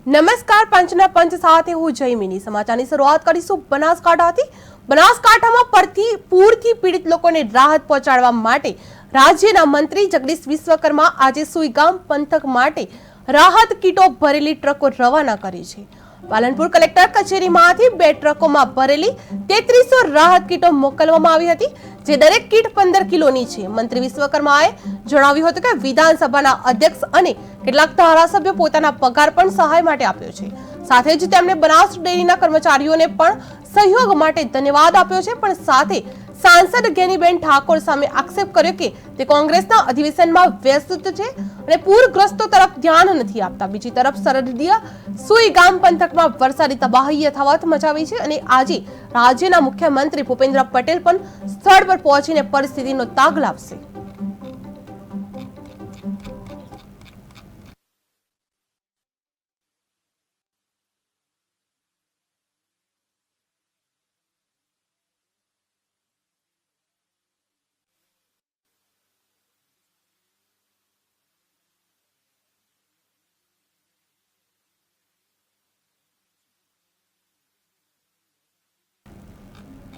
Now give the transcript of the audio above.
નમસ્કાર, પંચના પંચ સાથે હું જયમિની. સમાચારની શરૂઆત કરીશું બનાસકાંઠાથી. બનાસકાંઠામાં પૂરથી પીડિત લોકોને રાહત પહોંચાડવા માટે રાજ્યના મંત્રી જગદીશ વિશ્વકર્મા આજે સુઈગામ પંથક માટે રાહત કીટો ભરેલી ટ્રકો રવાના કરી છે. પાલનપુર કલેક્ટર કચેરીમાંથી 2 ટ્રકોમાં ભરેલી 3300 રાહત કીટો મોકલવામાં આવી હતી, જે દરેક કીટ 15 કિલોની છે. મંત્રી વિશ્વકર્માએ જણાવ્યું હતું કે વિધાનસભાના અધ્યક્ષ અને કેટલાક ધારાસભ્યો પોતાના પગાર પણ સહાય માટે આપ્યો છે. સાથે જ તેમણે બનાસ ડેરીના કર્મચારીઓને પણ સહયોગ માટે ધન્યવાદ આપ્યો છે. પણ સાથે સાંસદ ગેનીબેન ઠાકોર સામે આક્ષેપ કર્યો કે તે કોંગ્રેસના અધિવેશનમાં વ્યસ્ત છે અને પૂરગ્રસ્તો તરફ ધ્યાન નથી આપતા. બીજી તરફ સરહદીય સુઈગામ પંથકમાં વરસાદી તબાહી યથાવત મચાવી છે અને આજે રાજ્યના મુખ્યમંત્રી ભૂપેન્દ્ર પટેલ પણ સ્થળ પર પહોંચીને પરિસ્થિતિનો તાગ લાવશે.